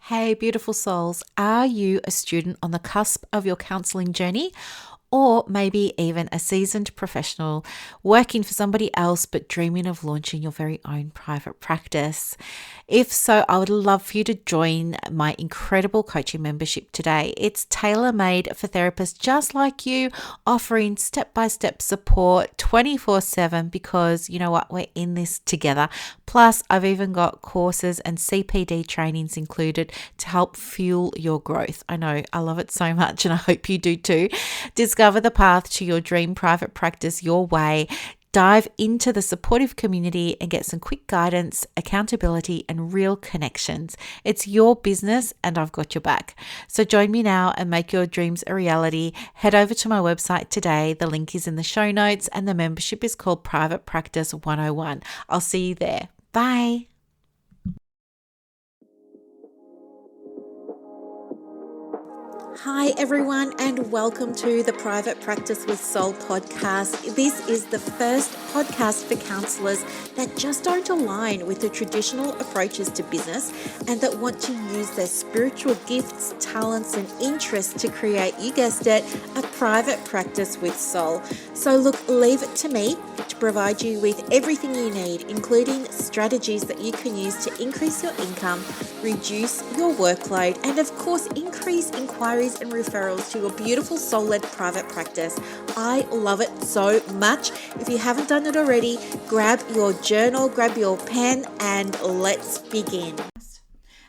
Hey, beautiful souls, are you a student on the cusp of your counseling journey? Or maybe even a seasoned professional working for somebody else but dreaming of launching your very own private practice? If so, I would love for you to join my incredible coaching membership today. It's tailor-made for therapists just like you, offering step-by-step support 24/7 because you know what, we're in this together. Plus, I've even got courses and CPD trainings included to help fuel your growth. I know, I love it so much and I hope you do too. Discover the path to your dream private practice your way. Dive into the supportive community and get some quick guidance, accountability, and real connections. It's your business and I've got your back. So join me now and make your dreams a reality. Head over to my website today. The link is in the show notes and the membership is called Private Practice 101. I'll see you there. Bye. Hi, everyone, and welcome to the Private Practice with Soul podcast. This is the first podcast for counsellors that just don't align with the traditional approaches to business and that want to use their spiritual gifts, talents, and interests to create, you guessed it, a private practice with soul. So look, leave it to me to provide you with everything you need, including strategies that you can use to increase your income, reduce your workload, and of course, increase inquiries and referrals to your beautiful soul-led private practice. I love it so much. If you haven't done it already, grab your journal, grab your pen, and let's begin.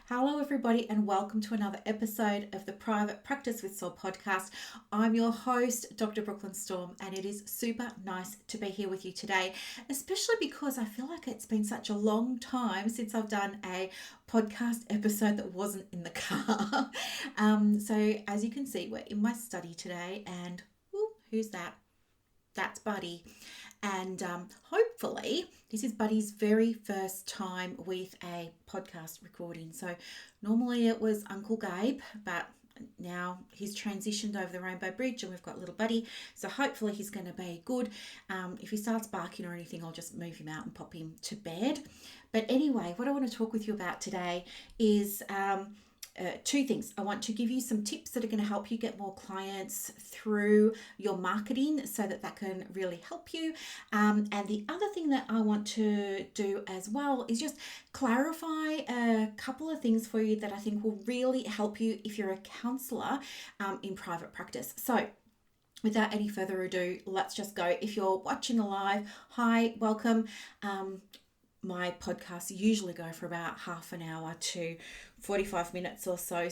Hello, everybody, and welcome to another episode of the Private Practice with Soul podcast. I'm your host, Dr. Brooklyn Storme, and it is super nice to be here with you today, especially because I feel like it's been such a long time since I've done a podcast episode that wasn't in the car. So as you can see, we're in my study today, and who's that? That's Buddy. And hopefully this is Buddy's very first time with a podcast recording. So normally it was Uncle Gabe, but now he's transitioned over the Rainbow Bridge and we've got little Buddy. So hopefully he's going to be good. If he starts barking or anything, I'll just move him out and pop him to bed. But anyway, what I want to talk with you about today is two things. I want to give you some tips that are going to help you get more clients through your marketing so that can really help you. And the other thing that I want to do as well is just clarify a couple of things for you that I think will really help you if you're a counsellor in private practice. So without any further ado, let's just go. If you're watching live, hi, welcome. My podcasts usually go for about half an hour to 45 minutes or so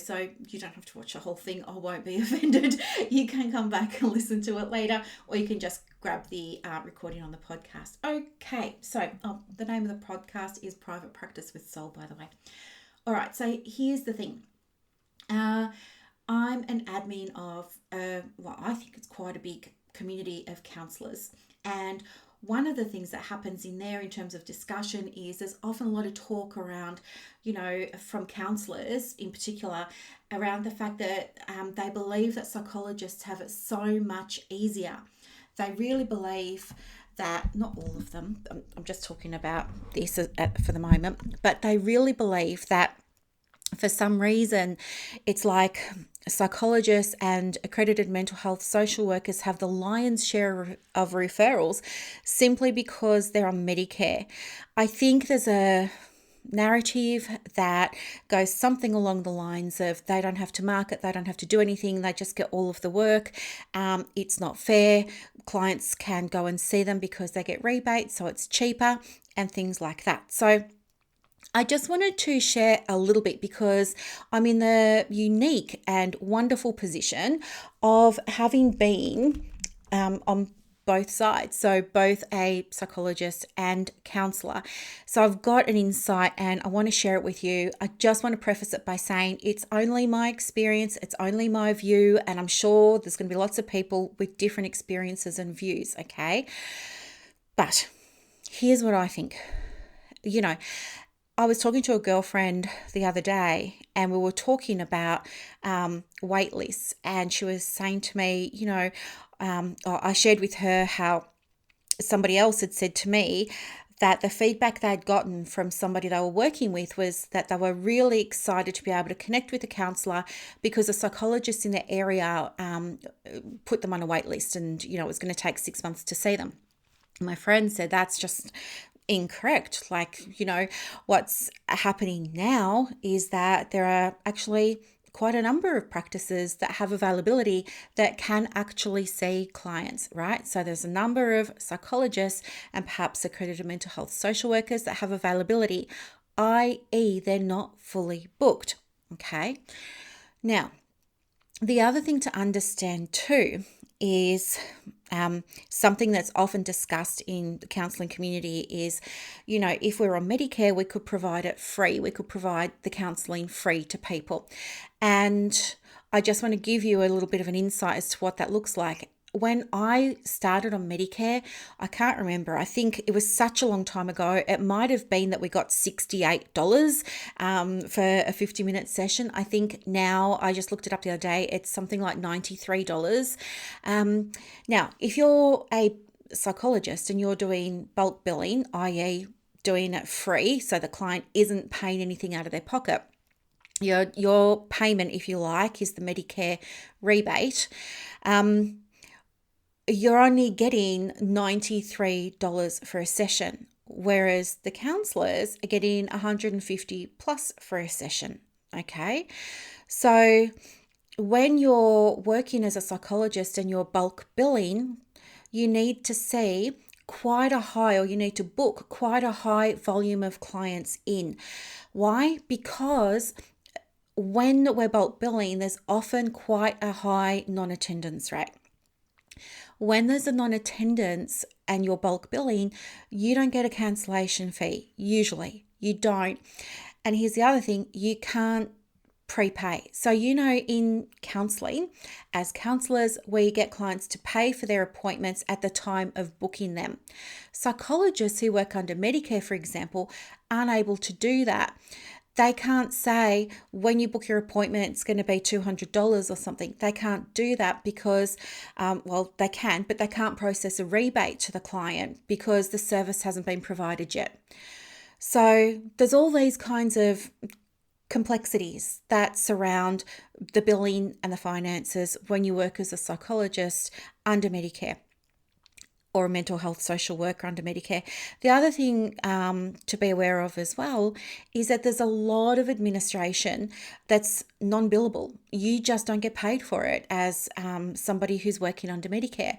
you don't have to watch the whole thing. I won't be offended. You can come back and listen to it later, or you can just grab the recording on the podcast. Okay, so the name of the podcast is Private Practice with Soul, by the way. All right, so here's the thing. I'm an admin of, I think it's quite a big community of counsellors, and one of the things that happens in there in terms of discussion is there's often a lot of talk around, from counsellors in particular, around the fact that they believe that psychologists have it so much easier. They really believe that, not all of them, I'm just talking about this for the moment, but they really believe that for some reason, it's like psychologists and accredited mental health social workers have the lion's share of referrals simply because they're on Medicare. I think there's a narrative that goes something along the lines of they don't have to market, they don't have to do anything, they just get all of the work. It's not fair. Clients can go and see them because they get rebates, so it's cheaper and things like that. So I just wanted to share a little bit because I'm in the unique and wonderful position of having been on both sides, so both a psychologist and counsellor. So I've got an insight and I want to share it with you. I just want to preface it by saying it's only my experience, it's only my view, and I'm sure there's going to be lots of people with different experiences and views, okay? But here's what I think. I was talking to a girlfriend the other day and we were talking about wait lists, and she was saying to me, I shared with her how somebody else had said to me that the feedback they'd gotten from somebody they were working with was that they were really excited to be able to connect with a counsellor because a psychologist in their area put them on a wait list, and it was going to take 6 months to see them. My friend said that's just incorrect. What's happening now is that there are actually quite a number of practices that have availability that can actually see clients, right? So there's a number of psychologists and perhaps accredited mental health social workers that have availability, i.e. they're not fully booked, okay? Now, the other thing to understand too is something that's often discussed in the counselling community is, if we're on Medicare, we could provide it free. We could provide the counselling free to people. And I just want to give you a little bit of an insight as to what that looks like. When I started on Medicare, I can't remember. I think it was such a long time ago. It might have been that we got $68 for a 50-minute session. I think now, I just looked it up the other day, it's something like $93. Now, if you're a psychologist and you're doing bulk billing, i.e. doing it free, so the client isn't paying anything out of their pocket, your payment, if you like, is the Medicare rebate. You're only getting $93 for a session, whereas the counsellors are getting $150 plus for a session, okay? So when you're working as a psychologist and you're bulk billing, you need to see quite a high, or you need to book quite a high volume of clients in. Why? Because when we're bulk billing, there's often quite a high non-attendance rate. When there's a non-attendance and you're bulk billing, you don't get a cancellation fee. Usually you don't. And here's the other thing, you can't prepay. So, in counselling, as counsellors, we get clients to pay for their appointments at the time of booking them. Psychologists who work under Medicare, for example, aren't able to do that. They can't say when you book your appointment, it's going to be $200 or something. They can't do that because, they can, but they can't process a rebate to the client because the service hasn't been provided yet. So there's all these kinds of complexities that surround the billing and the finances when you work as a psychologist under Medicare, or a mental health social worker under Medicare. The other thing to be aware of as well is that there's a lot of administration that's non-billable. You just don't get paid for it as somebody who's working under Medicare.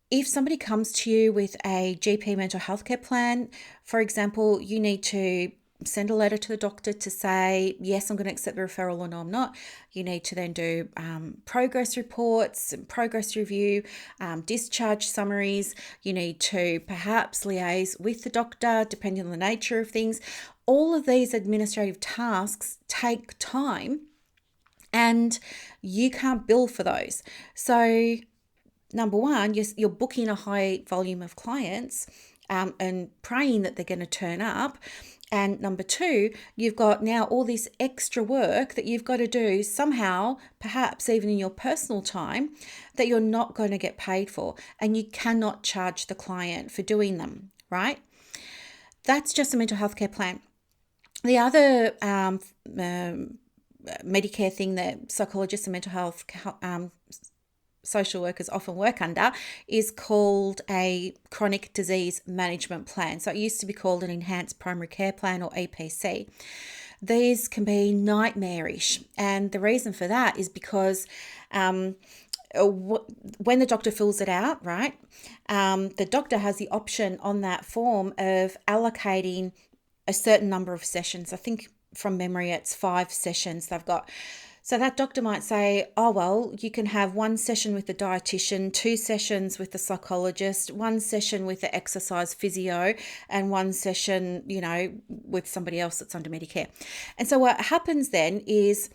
If somebody comes to you with a GP mental health care plan, for example, you need to send a letter to the doctor to say, yes, I'm going to accept the referral, or no, I'm not. You need to then do progress reports, progress review, discharge summaries. You need to perhaps liaise with the doctor, depending on the nature of things. All of these administrative tasks take time, and you can't bill for those. So number one, you're booking a high volume of clients and praying that they're going to turn up. And number two, you've got now all this extra work that you've got to do somehow, perhaps even in your personal time, that you're not going to get paid for, and you cannot charge the client for doing them, right? That's just a mental health care plan. The other Medicare thing that psychologists and mental health social workers often work under is called a chronic disease management plan. So it used to be called an enhanced primary care plan, or EPC. These can be nightmarish, and the reason for that is because when the doctor fills it out, right, the doctor has the option on that form of allocating a certain number of sessions. I think from memory it's 5 sessions they've got. So that doctor might say, oh, well, you can have 1 session with the dietitian, 2 sessions with the psychologist, 1 session with the exercise physio, and 1 session, with somebody else that's under Medicare. And so what happens then is,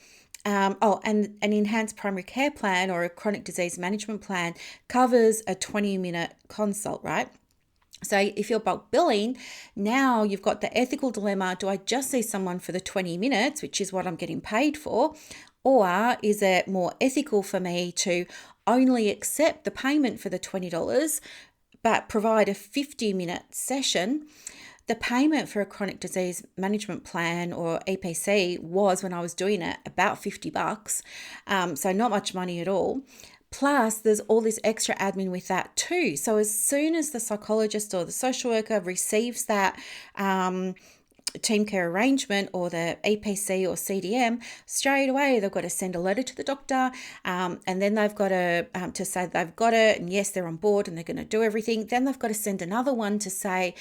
and an enhanced primary care plan or a chronic disease management plan covers a 20-minute consult, right? So if you're bulk billing, now you've got the ethical dilemma, do I just see someone for the 20 minutes, which is what I'm getting paid for, or is it more ethical for me to only accept the payment for the $20, but provide a 50-minute session, the payment for a chronic disease management plan or EPC was, when I was doing it, about $50. So not much money at all. Plus, there's all this extra admin with that too. So as soon as the psychologist or the social worker receives that team care arrangement or the EPC or CDM, straight away they've got to send a letter to the doctor, and then they've got to say they've got it, and yes, they're on board and they're going to do everything. Then they've got to send another one to say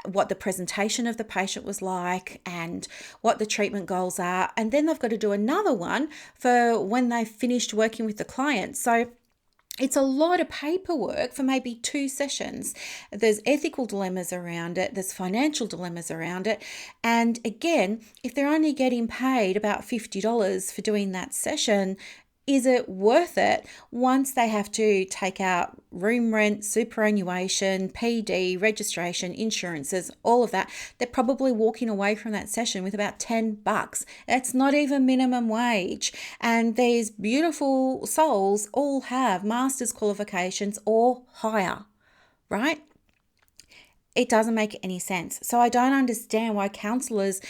what the presentation of the patient was like and what the treatment goals are, and then they've got to do another one for when they've finished working with the client. So it's a lot of paperwork for maybe 2 sessions. There's ethical dilemmas around it. There's financial dilemmas around it. And again, if they're only getting paid about $50 for doing that session, is it worth it once they have to take out room rent, superannuation, PD, registration, insurances, all of that? They're probably walking away from that session with about $10. It's not even minimum wage. And these beautiful souls all have master's qualifications or higher, right? It doesn't make any sense. So I don't understand why counsellors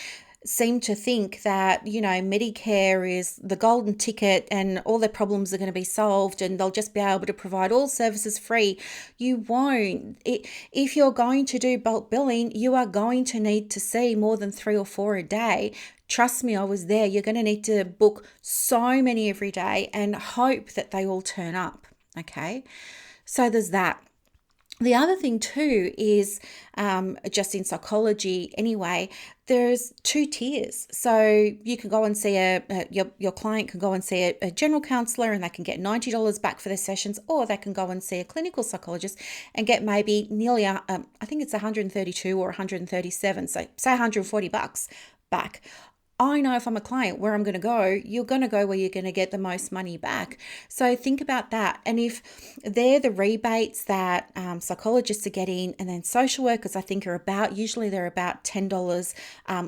seem to think that, Medicare is the golden ticket and all their problems are going to be solved and they'll just be able to provide all services free. You won't. If you're going to do bulk billing, you are going to need to see more than 3 or 4 a day. Trust me, I was there. You're going to need to book so many every day and hope that they all turn up. Okay. So there's that. The other thing too is just in psychology anyway, there's 2 tiers. So you can go and see your client can go and see a general counsellor and they can get $90 back for their sessions, or they can go and see a clinical psychologist and get maybe nearly, I think it's 132 or 137, so say $140 back. I know if I'm a client where I'm going to go, you're going to go where you're going to get the most money back. So think about that. And if they're the rebates that psychologists are getting, and then social workers, I think usually they're about $10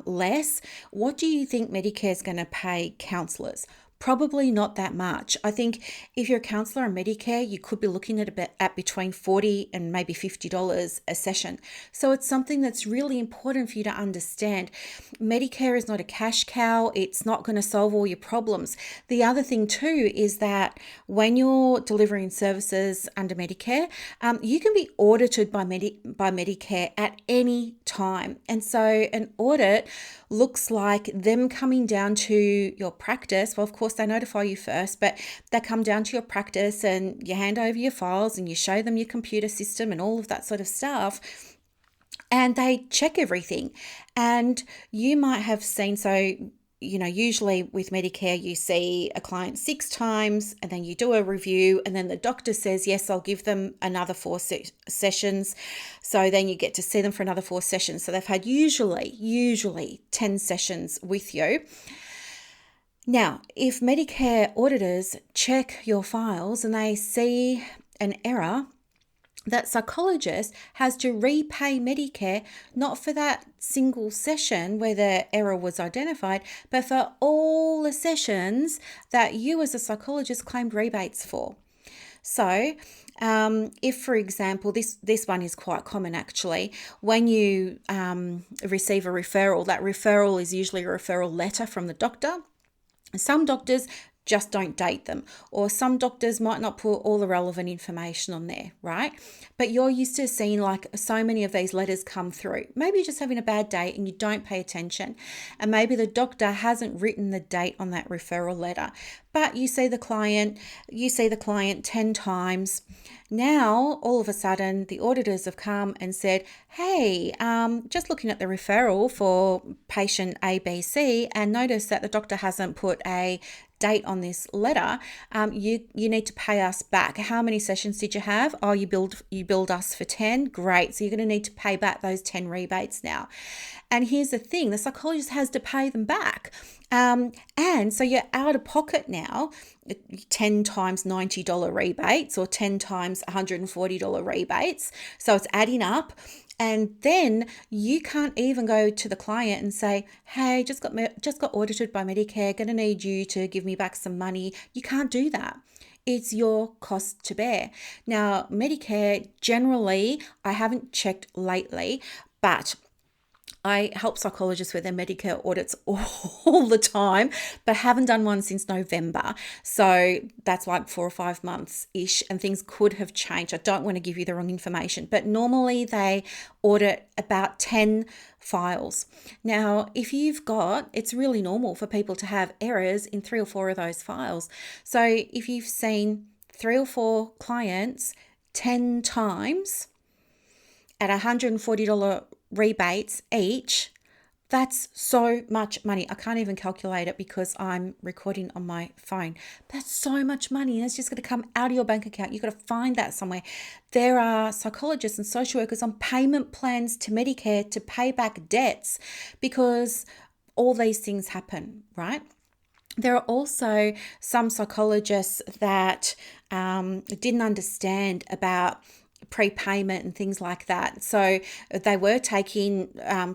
less. What do you think Medicare is going to pay counsellors? Probably not that much. I think if you're a counsellor on Medicare, you could be looking at between $40 and maybe $50 a session. So it's something that's really important for you to understand. Medicare is not a cash cow. It's not going to solve all your problems. The other thing too is that when you're delivering services under Medicare, you can be audited by Medicare at any time. And so an audit looks like them coming down to your practice. Well, of course, they notify you first, but they come down to your practice and you hand over your files and you show them your computer system and all of that sort of stuff. And they check everything. And you might have seen, usually with Medicare, you see a client 6 times and then you do a review and then the doctor says, yes, I'll give them another 4 sessions. So then you get to see them for another 4 sessions. So they've had usually 10 sessions with you. Now, if Medicare auditors check your files and they see an error, that psychologist has to repay Medicare, not for that single session where the error was identified, but for all the sessions that you as a psychologist claimed rebates for. So if, for example, this one is quite common actually, when you receive a referral, that referral is usually a referral letter from the doctor. Some doctors just don't date them, or some doctors might not put all the relevant information on there, right? But you're used to seeing like so many of these letters come through. Maybe you're just having a bad day and you don't pay attention, and maybe the doctor hasn't written the date on that referral letter, but you see the client 10 times. Now, all of a sudden, the auditors have come and said, hey, just looking at the referral for patient ABC and notice that the doctor hasn't put a date on this letter. You need to pay us back. How many sessions did you have? Oh, you billed us for 10. Great. So you're going to need to pay back those 10 rebates now. And here's the thing, the psychologist has to pay them back. And so you're out of pocket now, 10 times $90 rebates or 10 times $140 rebates. So it's adding up. And then you can't even go to the client and say, hey, just got audited by Medicare, going to need you to give me back some money. You can't do that. It's your cost to bear. Now, Medicare, generally, I haven't checked lately, but I help psychologists with their Medicare audits all the time, but haven't done one since November. So that's like 4 or 5 months-ish, and things could have changed. I don't want to give you the wrong information, but normally they audit about 10 files. Now, if you've got, it's really normal for people to have errors in 3 or 4 of those files. So if you've seen 3 or 4 clients 10 times at $140 rebates each, that's so much money. I can't even calculate it because I'm recording on my phone. That's so much money. That's just going to come out of your bank account. You've got to find that somewhere. There are psychologists and social workers on payment plans to Medicare to pay back debts because all these things happen, right? There are also some psychologists that didn't understand about prepayment and things like that. So they were taking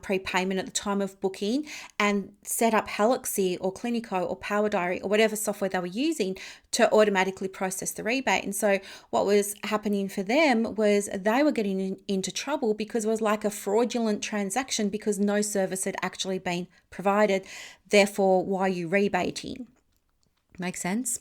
prepayment at the time of booking and set up Helixy or Clinico or Power Diary or whatever software they were using to automatically process the rebate. And so what was happening for them was they were getting into trouble because it was like a fraudulent transaction because no service had actually been provided. Therefore, why are you rebating? Make sense?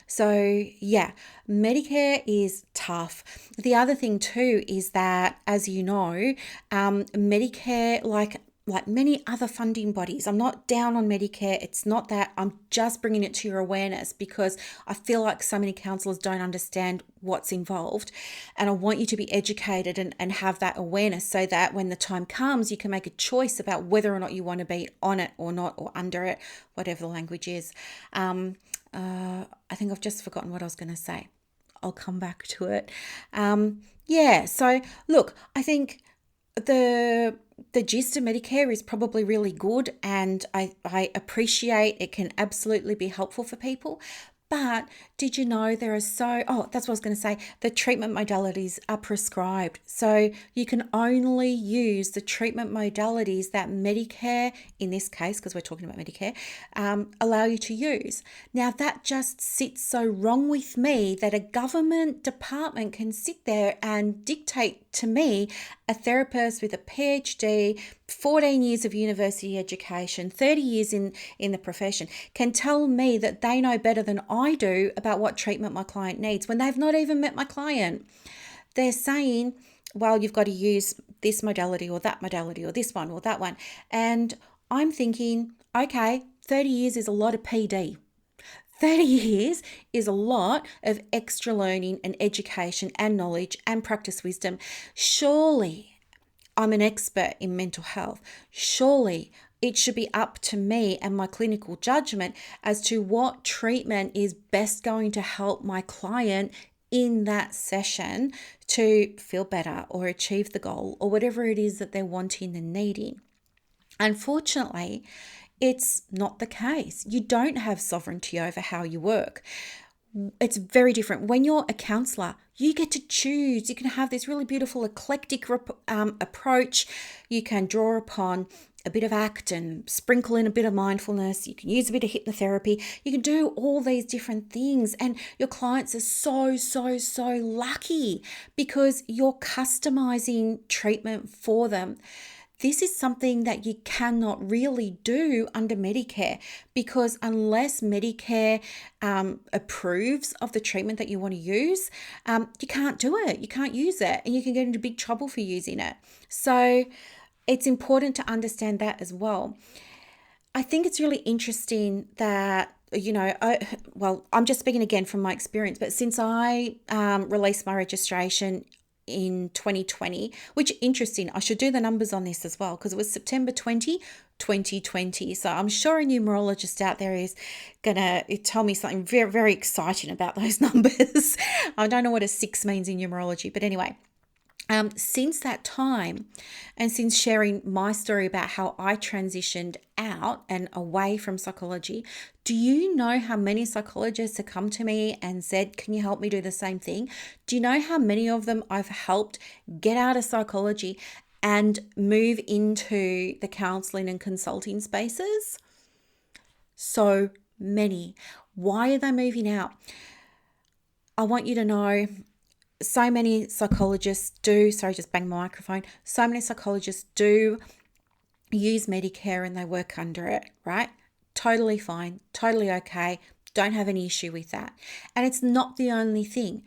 So yeah, Medicare is tough. The other thing too is that, as you know, Medicare, like many other funding bodies, I'm not down on Medicare. It's not that. I'm just bringing it to your awareness because I feel like so many counsellors don't understand what's involved. And I want you to be educated and have that awareness so that when the time comes, you can make a choice about whether or not you want to be on it or not, or under it, whatever the language is. I think I've just forgotten what I was going to say. I'll come back to it. So look, I think the gist of Medicare is probably really good, and I appreciate it can absolutely be helpful for people. But did you know that's what I was going to say. The treatment modalities are prescribed. So you can only use the treatment modalities that Medicare, in this case, because we're talking about Medicare, allow you to use. Now, that just sits so wrong with me that a government department can sit there and dictate to me, a therapist with a PhD, 14 years of university education, 30 years in the profession, can tell me that they know better than I do about what treatment my client needs when they've not even met my client. They're saying, well, you've got to use this modality or that modality or this one or that one. And I'm thinking, okay, 30 years is a lot of PD. 30 years is a lot of extra learning and education and knowledge and practice wisdom. Surely I'm an expert in mental health. Surely it should be up to me and my clinical judgment as to what treatment is best going to help my client in that session to feel better or achieve the goal or whatever it is that they're wanting and needing. Unfortunately, it's not the case. You don't have sovereignty over how you work. It's very different. When you're a counsellor, you get to choose. You can have this really beautiful eclectic approach. You can draw upon a bit of ACT and sprinkle in a bit of mindfulness. You can use a bit of hypnotherapy. You can do all these different things. And your clients are so lucky because you're customizing treatment for them. This is something that you cannot really do under Medicare because unless Medicare approves of the treatment that you want to use, you can't do it. You can't use it, and you can get into big trouble for using it. So it's important to understand that as well. I think it's really interesting that, I'm just speaking again from my experience, but since I released my registration in 2020, which interesting, I should do the numbers on this as well because it was September 2020. So I'm sure a numerologist out there is going to tell me something very, very exciting about those numbers. I don't know what a 6 means in numerology, but anyway. Since that time, and since sharing my story about how I transitioned out and away from psychology, do you know how many psychologists have come to me and said, can you help me do the same thing? Do you know how many of them I've helped get out of psychology and move into the counseling and consulting spaces? So many. Why are they moving out? I want you to know so many psychologists do, sorry, just bang my microphone. So many psychologists do use Medicare and they work under it, right? Totally fine, totally okay. Don't have any issue with that. And it's not the only thing.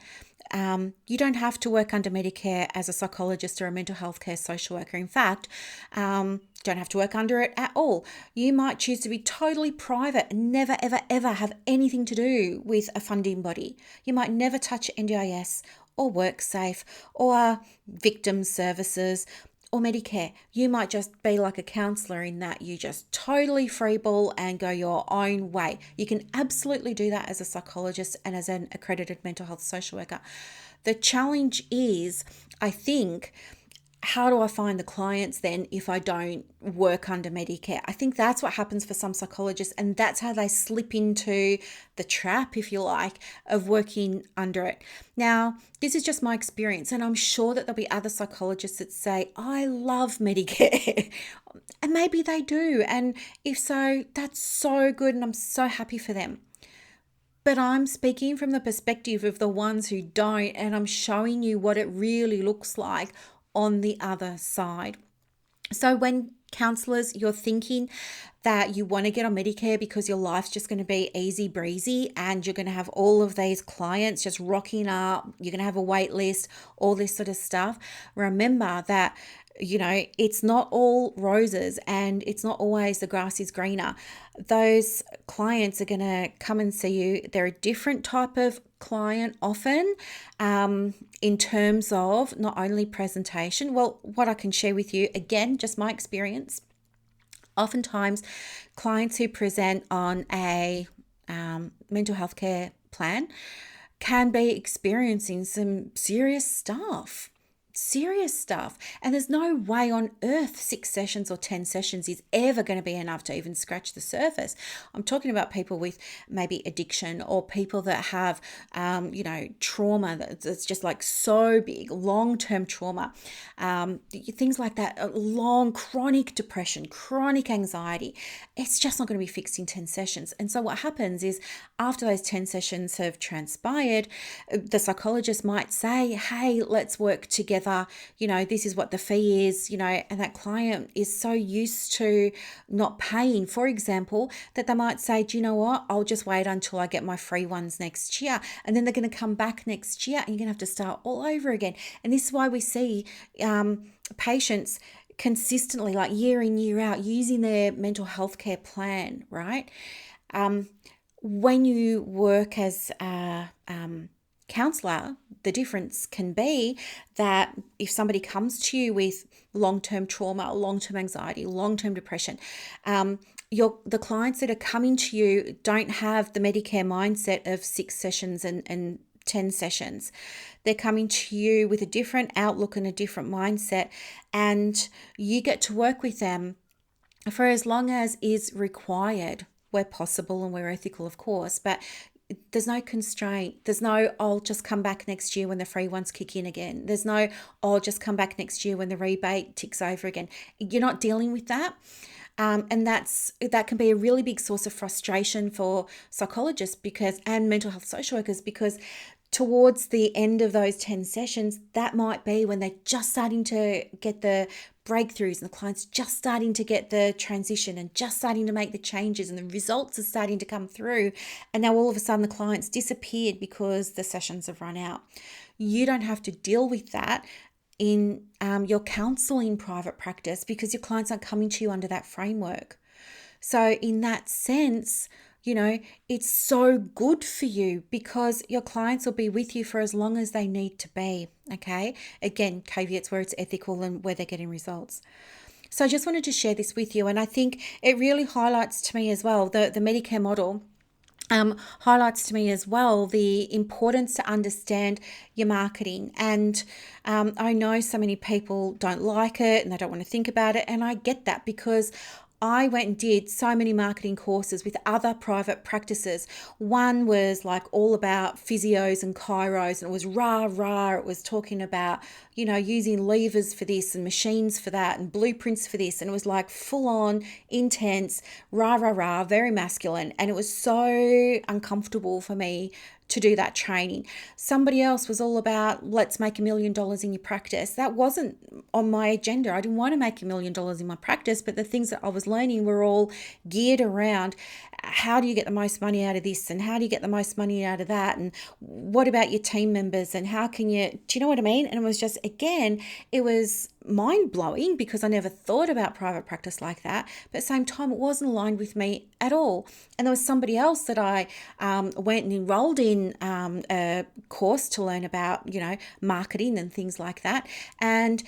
You don't have to work under Medicare as a psychologist or a mental health care social worker. In fact, don't have to work under it at all. You might choose to be totally private and never, ever, ever have anything to do with a funding body. You might never touch NDIS or WorkSafe or victim services or Medicare. You might just be like a counsellor in that you just totally freeball and go your own way. You can absolutely do that as a psychologist and as an accredited mental health social worker. The challenge is, I think, how do I find the clients then if I don't work under Medicare? I think that's what happens for some psychologists, and that's how they slip into the trap, if you like, of working under it. Now, this is just my experience, and I'm sure that there'll be other psychologists that say, I love Medicare. And maybe they do. And if so, that's so good, and I'm so happy for them. But I'm speaking from the perspective of the ones who don't, and I'm showing you what it really looks like on the other side. So when counsellors, you're thinking that you want to get on Medicare because your life's just going to be easy breezy and you're going to have all of these clients just rocking up, you're going to have a wait list, all this sort of stuff, remember that it's not all roses and it's not always the grass is greener. Those clients are going to come and see you. They're a different type of client often in terms of not only presentation. Well, what I can share with you, again, just my experience, oftentimes clients who present on a mental health care plan can be experiencing some serious stuff. And there's no way on earth 6 sessions or 10 sessions is ever going to be enough to even scratch the surface. I'm talking about people with maybe addiction or people that have trauma that's just like so big, long-term trauma, things like that, long chronic depression, chronic anxiety. It's just not going to be fixed in 10 sessions. And so what happens is after those 10 sessions have transpired, the psychologist might say, hey, let's work together. This is what the fee is, and that client is so used to not paying, for example, that they might say, do you know what? I'll just wait until I get my free ones next year. And then they're going to come back next year and you're going to have to start all over again. And this is why we see patients consistently, like year in, year out, using their mental health care plan, right? When you work as a counsellor, the difference can be that if somebody comes to you with long-term trauma, long-term anxiety, long-term depression, the clients that are coming to you don't have the Medicare mindset of 6 sessions and 10 sessions. They're coming to you with a different outlook and a different mindset, and you get to work with them for as long as is required, where possible and where ethical, of course, but there's no constraint. There's no, I'll just come back next year when the free ones kick in again. There's no, I'll just come back next year when the rebate ticks over again. You're not dealing with that. And that can be a really big source of frustration for psychologists and mental health social workers, because towards the end of those 10 sessions, that might be when they're just starting to get the breakthroughs and the client's just starting to get the transition and just starting to make the changes and the results are starting to come through. And now all of a sudden the client's disappeared because the sessions have run out. You don't have to deal with that in your counselling private practice because your clients aren't coming to you under that framework. So in that sense, it's so good for you because your clients will be with you for as long as they need to be, okay? Again, caveats where it's ethical and where they're getting results. So I just wanted to share this with you, and I think it really highlights to me as well, the Medicare model highlights to me as well the importance to understand your marketing. And I know so many people don't like it and they don't want to think about it, and I get that because I went and did so many marketing courses with other private practices. One was like all about physios and chiros, and it was rah. It was talking about, using levers for this and machines for that and blueprints for this. And it was like full on, intense, rah, rah, rah, very masculine. And it was so uncomfortable for me to do that training. Somebody else was all about, let's make $1 million in your practice. That wasn't on my agenda. I didn't want to make $1 million in my practice, but the things that I was learning were all geared around how do you get the most money out of this and how do you get the most money out of that, and what about your team members and how can you, do you know what I mean? And it was just, again, it was mind-blowing because I never thought about private practice like that, but at the same time it wasn't aligned with me at all. And there was somebody else that I went and enrolled in a course to learn about marketing and things like that, and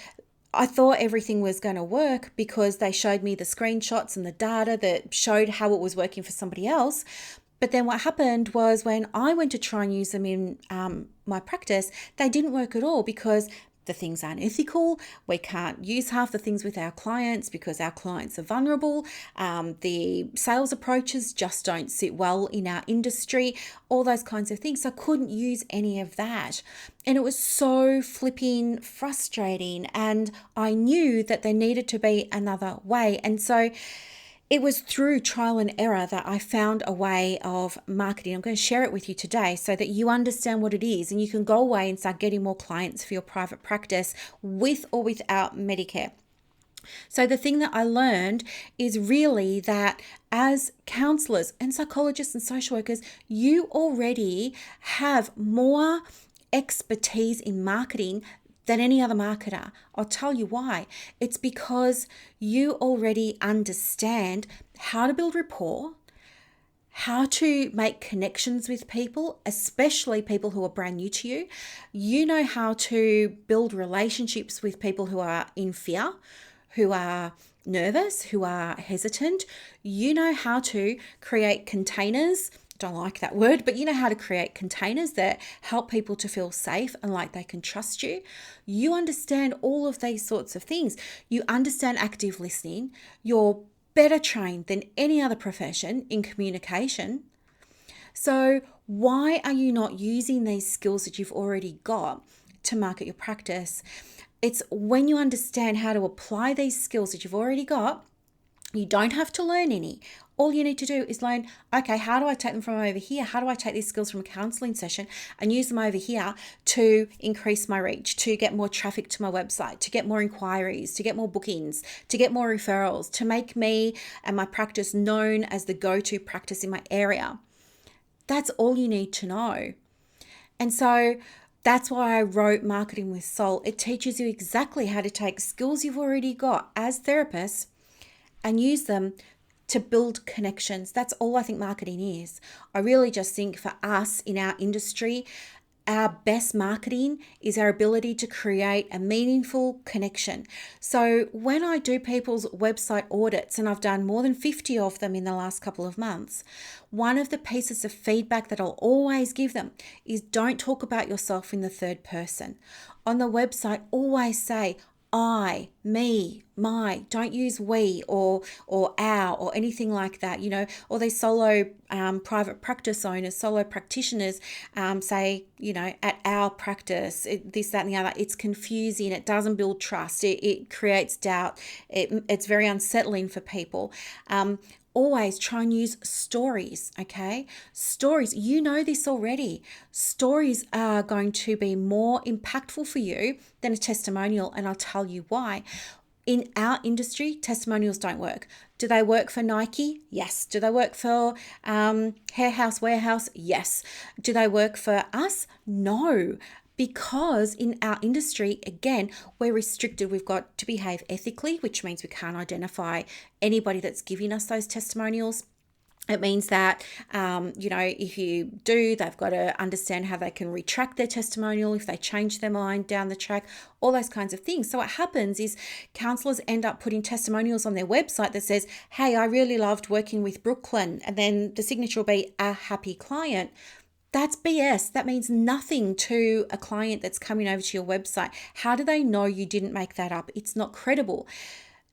I thought everything was going to work because they showed me the screenshots and the data that showed how it was working for somebody else. But then what happened was when I went to try and use them in my practice, they didn't work at all because the things aren't ethical. We can't use half the things with our clients because our clients are vulnerable. The sales approaches just don't sit well in our industry, all those kinds of things. So I couldn't use any of that. And it was so flipping frustrating. And I knew that there needed to be another way. And so it was through trial and error that I found a way of marketing. I'm going to share it with you today so that you understand what it is and you can go away and start getting more clients for your private practice with or without Medicare. So the thing that I learned is really that as counselors and psychologists and social workers, you already have more expertise in marketing than any other marketer. I'll tell you why. It's because you already understand how to build rapport, how to make connections with people, especially people who are brand new to you. You know how to build relationships with people who are in fear, who are nervous, who are hesitant. You know how to create containers. Don't like that word, but you know how to create containers that help people to feel safe and like they can trust you. You understand all of these sorts of things. You understand active listening. You're better trained than any other profession in communication. So why are you not using these skills that you've already got to market your practice? It's when you understand how to apply these skills that you've already got, you don't have to learn any. All you need to do is learn, okay, how do I take them from over here? How do I take these skills from a counseling session and use them over here to increase my reach, to get more traffic to my website, to get more inquiries, to get more bookings, to get more referrals, to make me and my practice known as the go-to practice in my area. That's all you need to know. And so that's why I wrote Marketing with Soul. It teaches you exactly how to take skills you've already got as therapists and use them to build connections. That's all I think marketing is. I really just think for us in our industry, our best marketing is our ability to create a meaningful connection. So when I do people's website audits, and I've done more than 50 of them in the last couple of months, one of the pieces of feedback that I'll always give them is don't talk about yourself in the third person. On the website, always say, I, me, my. Don't use we or our or anything like that. Or these solo private practice owners, solo practitioners say, at our practice, this, that, and the other. It's confusing. It doesn't build trust. It creates doubt. It's very unsettling for people. Always try and use stories, okay? Stories, you know this already. Stories are going to be more impactful for you than a testimonial, and I'll tell you why. In our industry, testimonials don't work. Do they work for Nike? Yes. Do they work for Hair House Warehouse? Yes. Do they work for us? No. Because in our industry, again, we're restricted. We've got to behave ethically, which means we can't identify anybody that's giving us those testimonials. It means that, if you do, they've got to understand how they can retract their testimonial if they change their mind down the track, all those kinds of things. So what happens is counsellors end up putting testimonials on their website that says, hey, I really loved working with Brooklyn. And then the signature will be a happy client. That's BS. That means nothing to a client that's coming over to your website. How do they know you didn't make that up? It's not credible.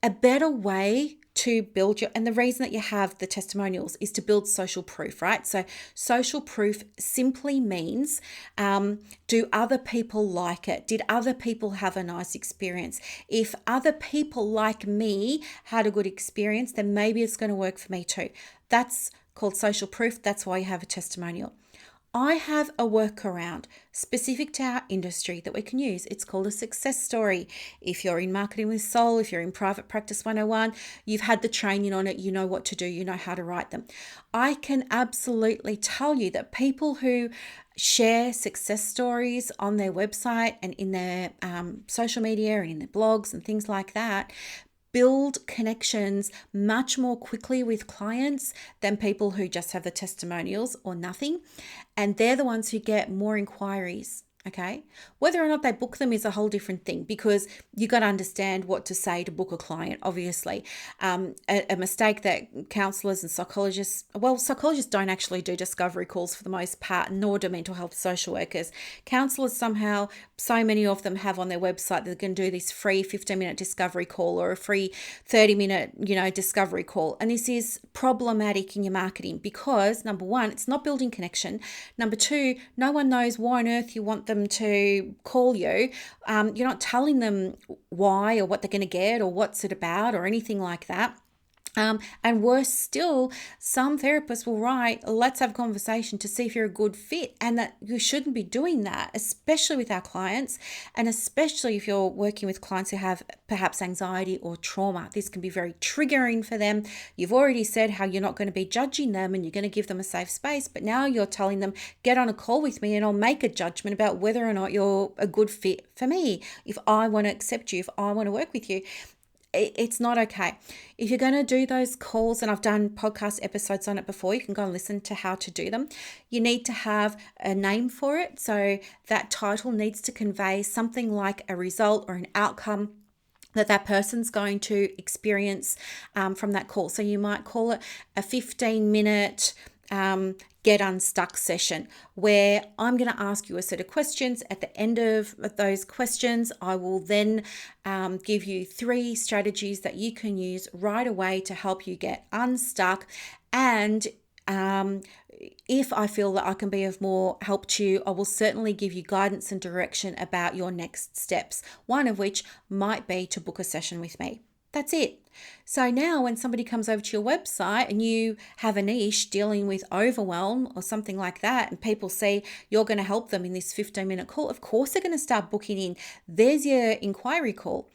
A better way to build and the reason that you have the testimonials is to build social proof, right? So social proof simply means, do other people like it? Did other people have a nice experience? If other people like me had a good experience, then maybe it's going to work for me too. That's called social proof. That's why you have a testimonial. I have a workaround specific to our industry that we can use. It's called a success story. If you're in Marketing with Soul, if you're in Private Practice 101, you've had the training on it, you know what to do, you know how to write them. I can absolutely tell you that people who share success stories on their website and in their social media and in their blogs and things like that, build connections much more quickly with clients than people who just have the testimonials or nothing. And they're the ones who get more inquiries. Okay. Whether or not they book them is a whole different thing, because you got to understand what to say to book a client, obviously. A mistake that counsellors and psychologists don't actually do discovery calls for the most part, nor do mental health social workers. Counsellors somehow, so many of them have on their website that they can do this free 15-minute discovery call or a free 30-minute, discovery call. And this is problematic in your marketing because, number one, it's not building connection. Number two, no one knows why on earth you want them to call you. You're not telling them why or what they're going to get or what's it about or anything like that. And worse still, some therapists will write, let's have a conversation to see if you're a good fit, and that you shouldn't be doing that, especially with our clients, and especially if you're working with clients who have perhaps anxiety or trauma. This can be very triggering for them. You've already said how you're not going to be judging them and you're going to give them a safe space, but now you're telling them, get on a call with me and I'll make a judgment about whether or not you're a good fit for me, if I want to accept you, if I want to work with you. It's not okay. If you're going to do those calls, and I've done podcast episodes on it before, you can go and listen to how to do them. You need to have a name for it. So that title needs to convey something like a result or an outcome that person's going to experience from that call. So you might call it a 15-minute get unstuck session, where I'm going to ask you a set of questions. At the end of those questions, I will then give you 3 strategies that you can use right away to help you get unstuck. And if I feel that I can be of more help to you, I will certainly give you guidance and direction about your next steps, one of which might be to book a session with me. That's it. So now when somebody comes over to your website and you have a niche dealing with overwhelm or something like that, and people see you're going to help them in this 15-minute call, of course they're going to start booking in. There's your inquiry call.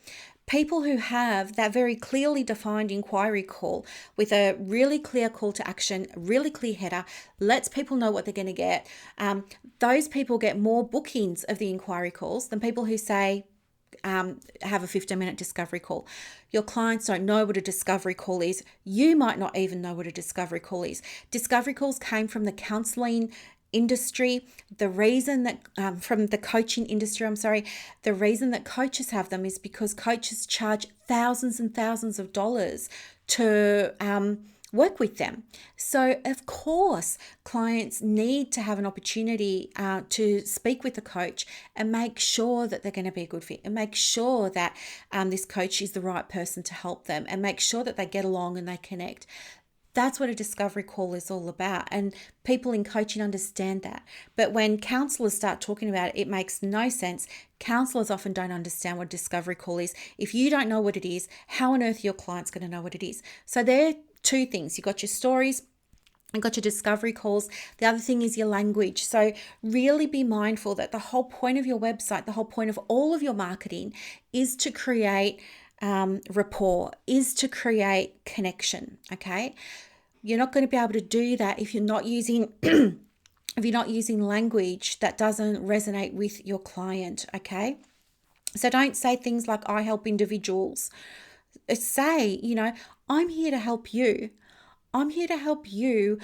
People who have that very clearly defined inquiry call with a really clear call to action, a really clear header, lets people know what they're going to get. Those people get more bookings of the inquiry calls than people who say, have a 15-minute discovery call. Your clients don't know what a discovery call is. You might not even know what a discovery call is. Discovery calls came from the counseling industry. The reason that from the coaching industry, the reason that coaches have them is because coaches charge thousands and thousands of dollars to work with them. So of course, clients need to have an opportunity to speak with the coach and make sure that they're going to be a good fit, and make sure that this coach is the right person to help them, and make sure that they get along and they connect. That's what a discovery call is all about. And people in coaching understand that. But when counselors start talking about it, it makes no sense. Counselors often don't understand what a discovery call is. If you don't know what it is, how on earth are your clients going to know what it is? So they're 2 things. You've got your stories, you've got your discovery calls. The other thing is your language. So really be mindful that the whole point of your website, the whole point of all of your marketing is to create rapport, is to create connection. Okay. You're not going to be able to do that if you're not using language that doesn't resonate with your client. Okay. So don't say things like, I help individuals. Say, I'm here to help you. I'm here to help you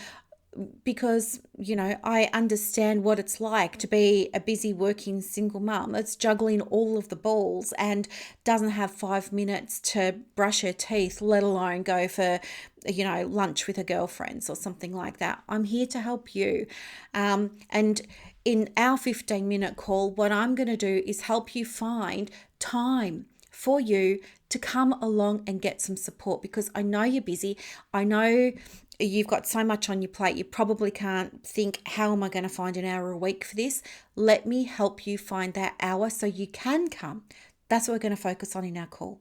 because, I understand what it's like to be a busy working single mum that's juggling all of the balls and doesn't have 5 minutes to brush her teeth, let alone go for, lunch with her girlfriends or something like that. I'm here to help you. And in our 15-minute call, what I'm going to do is help you find time for you to come along and get some support, because I know you're busy. I know you've got so much on your plate. You probably can't think, how am I going to find an hour a week for this? Let me help you find that hour so you can come. That's what we're going to focus on in our call,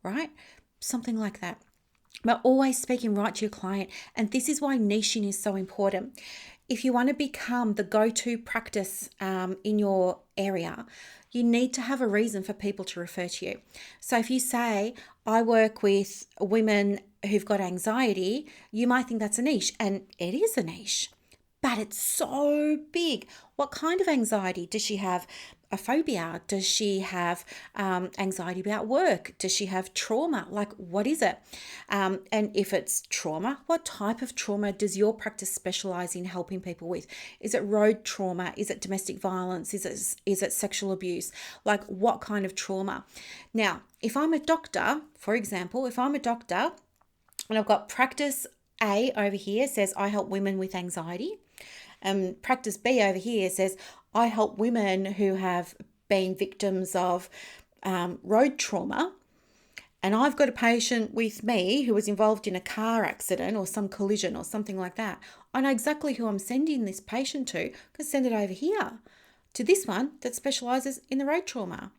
right? Something like that. But always speaking right to your client. And this is why niching is so important. If you want to become the go-to practice in your area, you need to have a reason for people to refer to you. So if you say, I work with women who've got anxiety, you might think that's a niche, and it is a niche, but it's so big. What kind of anxiety? Does she have a phobia? Does she have anxiety about work? Does she have trauma? Like, what is it? And if it's trauma, what type of trauma does your practice specialize in helping people with? Is it road trauma? Is it domestic violence? Is it sexual abuse? Like, what kind of trauma? Now, if I'm a doctor, for example, if I'm a doctor and I've got practice A over here says I help women with anxiety, practice B over here says I help women who have been victims of road trauma, and I've got a patient with me who was involved in a car accident or some collision or something like that. I know exactly who I'm sending this patient to. I'm going to send it over here to this one that specialises in the road trauma.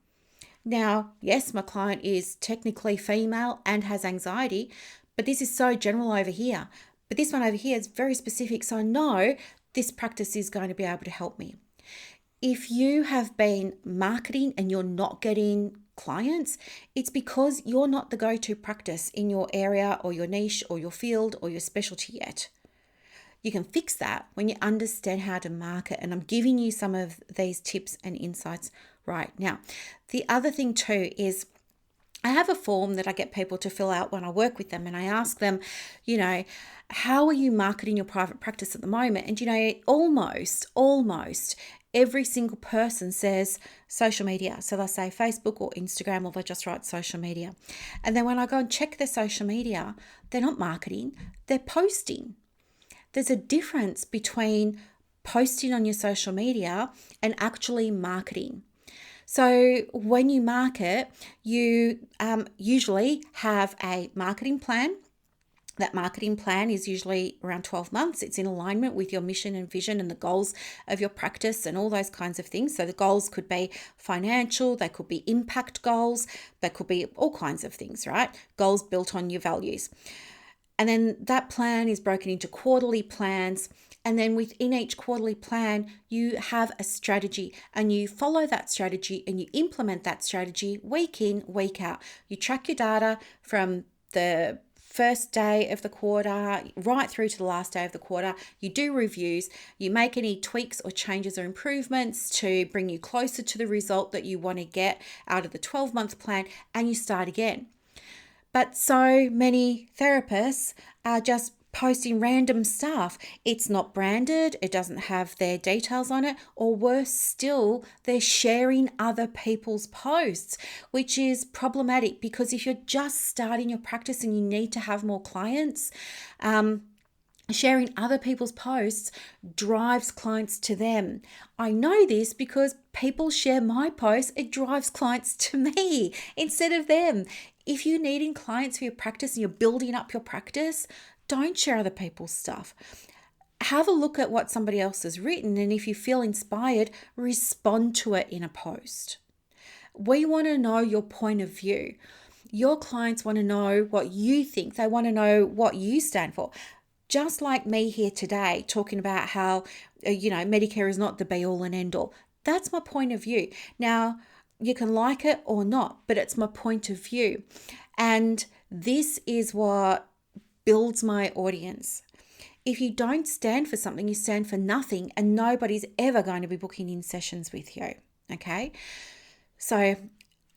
Now, yes, my client is technically female and has anxiety, but this is so general over here. But this one over here is very specific, so I know this practice is going to be able to help me. If you have been marketing and you're not getting clients, it's because you're not the go-to practice in your area or your niche or your field or your specialty yet. You can fix that when you understand how to market, and I'm giving you some of these tips and insights right now. The other thing too is I have a form that I get people to fill out when I work with them, and I ask them, how are you marketing your private practice at the moment? And almost every single person says social media. So they'll say Facebook or Instagram, or they'll just write social media. And then when I go and check their social media, they're not marketing, they're posting. There's a difference between posting on your social media and actually marketing. So when you market, you usually have a marketing plan. That marketing plan is usually around 12 months. It's in alignment with your mission and vision and the goals of your practice and all those kinds of things. So the goals could be financial, they could be impact goals, they could be all kinds of things, right? Goals built on your values. And then that plan is broken into quarterly plans. And then within each quarterly plan, you have a strategy, and you follow that strategy and you implement that strategy week in, week out. You track your data from the first day of the quarter right through to the last day of the quarter. You do reviews, you make any tweaks or changes or improvements to bring you closer to the result that you want to get out of the 12-month plan, and you start again. But so many therapists are just posting random stuff. It's not branded, it doesn't have their details on it, or worse still, they're sharing other people's posts, which is problematic, because if you're just starting your practice and you need to have more clients, sharing other people's posts drives clients to them. I know this because people share my posts. It drives clients to me instead of them. If you're needing clients for your practice and you're building up your practice, don't share other people's stuff. Have a look at what somebody else has written, and if you feel inspired, respond to it in a post. We want to know your point of view. Your clients want to know what you think. They want to know what you stand for. Just like me here today, talking about how, Medicare is not the be all and end all. That's my point of view. Now, you can like it or not, but it's my point of view. And this is what builds my audience. If you don't stand for something, you stand for nothing, and nobody's ever going to be booking in sessions with you. Okay? So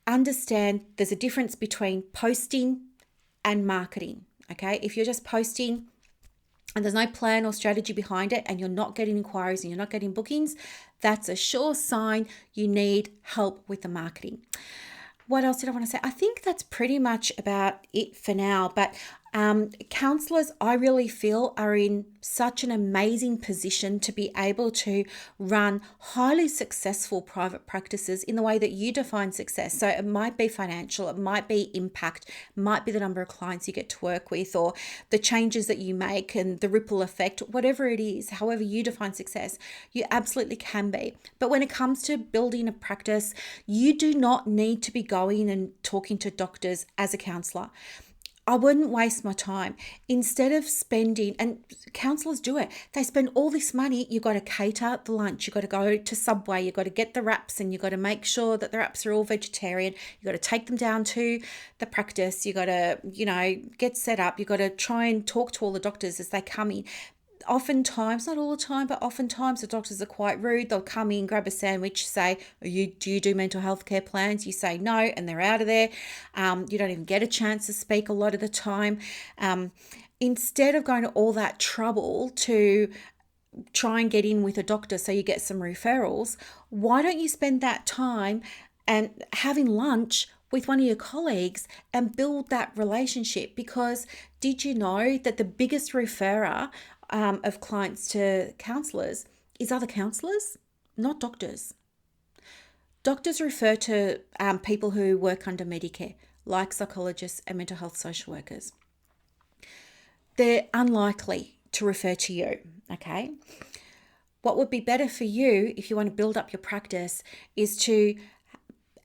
understand there's a difference between posting and marketing. Okay? If you're just posting and there's no plan or strategy behind it, and you're not getting inquiries and you're not getting bookings, that's a sure sign you need help with the marketing. What else did I want to say? I think that's pretty much about it for now. But Counsellors, I really feel, are in such an amazing position to be able to run highly successful private practices in the way that you define success. So it might be financial, it might be impact, might be the number of clients you get to work with, or the changes that you make and the ripple effect, whatever it is, however you define success, you absolutely can be. But when it comes to building a practice, you do not need to be going and talking to doctors as a counsellor. I wouldn't waste my time. Instead of spending, and counsellors do it, they spend all this money. You've got to cater the lunch, you've got to go to Subway, you've got to get the wraps, and you've got to make sure that the wraps are all vegetarian. You've got to take them down to the practice. You've got to, get set up. You've got to try and talk to all the doctors as they come in. Oftentimes, not all the time, but oftentimes the doctors are quite rude. They'll come in, grab a sandwich, say, do you do mental health care plans? You say no, and they're out of there. You don't even get a chance to speak a lot of the time. Instead of going to all that trouble to try and get in with a doctor so you get some referrals, why don't you spend that time and having lunch with one of your colleagues and build that relationship? Because did you know that the biggest referrer of clients to counsellors is other counsellors, not doctors? Doctors refer to people who work under Medicare, like psychologists and mental health social workers. They're unlikely to refer to you, okay? What would be better for you if you want to build up your practice is to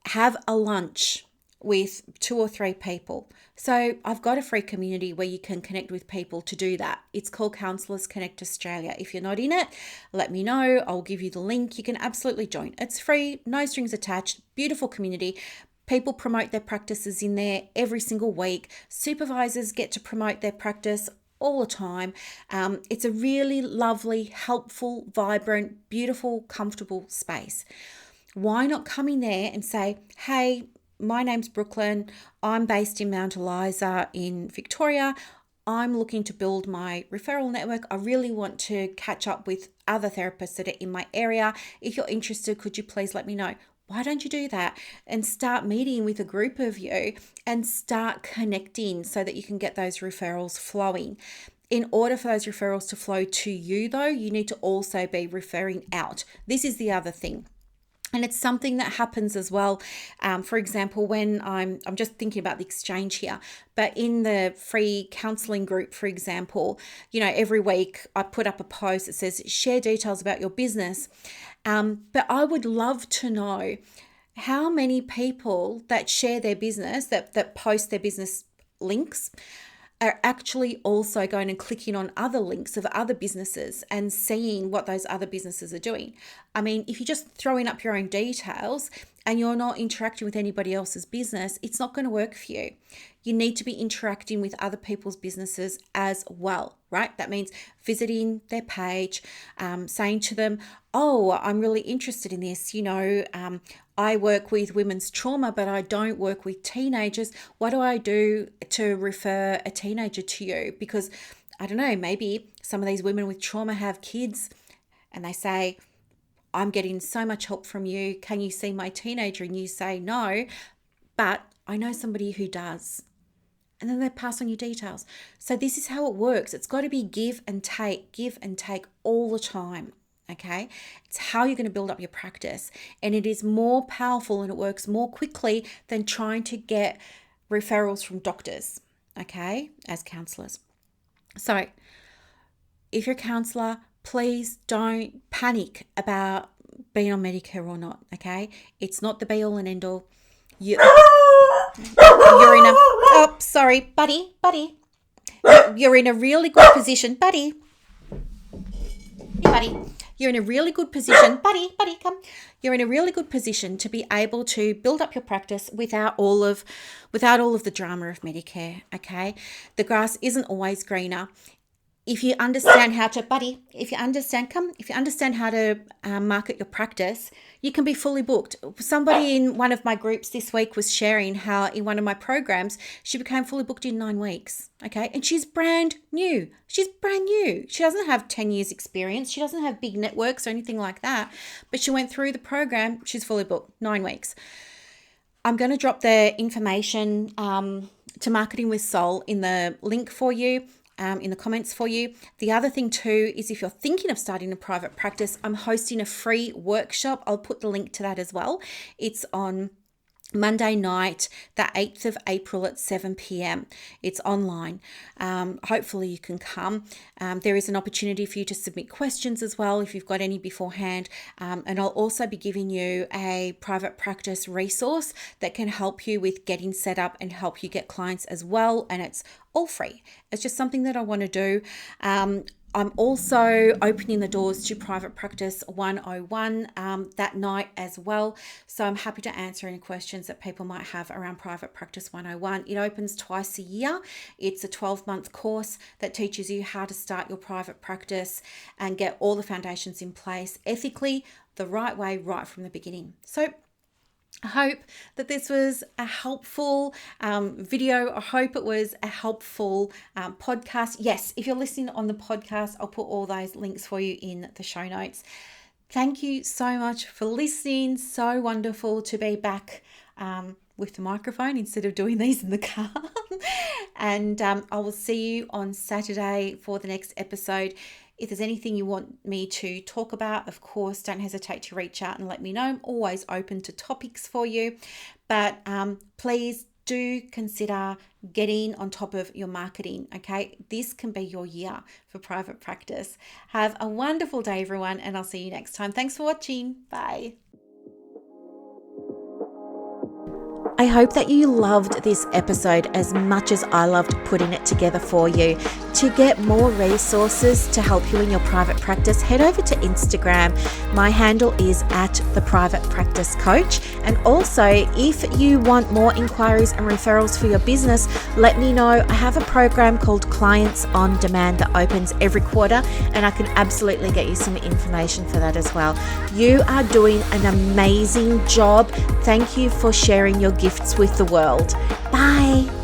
have a lunch with 2 or 3 people. So I've got a free community where you can connect with people to do that. It's called Counsellors Connect Australia. If you're not in it, let me know. I'll give you the link. You can absolutely join. It's free, no strings attached, beautiful community. People promote their practices in there every single week. Supervisors get to promote their practice all the time. It's a really lovely, helpful, vibrant, beautiful, comfortable space. Why not come in there and say, hey, my name's Brooklyn. I'm based in Mount Eliza in Victoria. I'm looking to build my referral network. I really want to catch up with other therapists that are in my area. If you're interested, could you please let me know? Why don't you do that and start meeting with a group of you and start connecting so that you can get those referrals flowing? In order for those referrals to flow to you, though, you need to also be referring out. This is the other thing. And it's something that happens as well. For example, when I'm just thinking about the exchange here, but in the free counselling group, for example, every week I put up a post that says, share details about your business. But I would love to know how many people that share their business, that post their business links, are actually also going and clicking on other links of other businesses and seeing what those other businesses are doing. I mean, if you're just throwing up your own details and you're not interacting with anybody else's business, it's not going to work for you. You need to be interacting with other people's businesses as well, right? That means visiting their page, saying to them, oh, I'm really interested in this. I work with women's trauma, but I don't work with teenagers. What do I do to refer a teenager to you? Because I don't know, maybe some of these women with trauma have kids and they say, I'm getting so much help from you. Can you see my teenager? And you say, no, but I know somebody who does. And then they pass on your details. So this is how it works. It's got to be give and take all the time. Okay, it's how you're going to build up your practice, and it is more powerful and it works more quickly than trying to get referrals from doctors, okay, as counsellors. So if you're a counsellor, please don't panic about being on Medicare or not, okay? It's not the be all and end all. You're in a, oh, sorry, buddy. You're in a really good position, buddy. You're in a really good position, buddy, come. You're in a really good position to be able to build up your practice without all of the drama of Medicare, okay? The grass isn't always greener. If you understand how to, market your practice, you can be fully booked. Somebody in one of my groups this week was sharing how in one of my programs, she became fully booked in 9 weeks, okay? And she's brand new. She doesn't have 10 years experience. She doesn't have big networks or anything like that, but she went through the program. She's fully booked, 9 weeks. I'm going to drop the information to Marketing with Soul in the link for you. In the comments for you. The other thing too is if you're thinking of starting a private practice, I'm hosting a free workshop. I'll put the link to that as well. It's on Monday night, the 8th of April at 7 p.m. It's online. Hopefully you can come. There is an opportunity for you to submit questions as well if you've got any beforehand. And I'll also be giving you a private practice resource that can help you with getting set up and help you get clients as well. And it's all free. It's just something that I want to do. I'm also opening the doors to Private Practice 101 that night as well. So I'm happy to answer any questions that people might have around Private Practice 101. It opens twice a year. It's a 12-month course that teaches you how to start your private practice and get all the foundations in place ethically, the right way, right from the beginning. So I hope that this was a helpful video. I hope it was a helpful podcast. Yes, if you're listening on the podcast, I'll put all those links for you in the show notes. Thank you so much for listening. So wonderful to be back with the microphone instead of doing these in the car. And I will see you on Saturday for the next episode. If there's anything you want me to talk about, of course, don't hesitate to reach out and let me know. I'm always open to topics for you. But please do consider getting on top of your marketing, okay? This can be your year for private practice. Have a wonderful day, everyone, and I'll see you next time. Thanks for watching. Bye. I hope that you loved this episode as much as I loved putting it together for you. To get more resources to help you in your private practice, head over to Instagram. My handle is @theprivatepracticecoach. And also, if you want more inquiries and referrals for your business, let me know. I have a program called Clients on Demand that opens every quarter, and I can absolutely get you some information for that as well. You are doing an amazing job. Thank you for sharing your gifts with the world. Bye.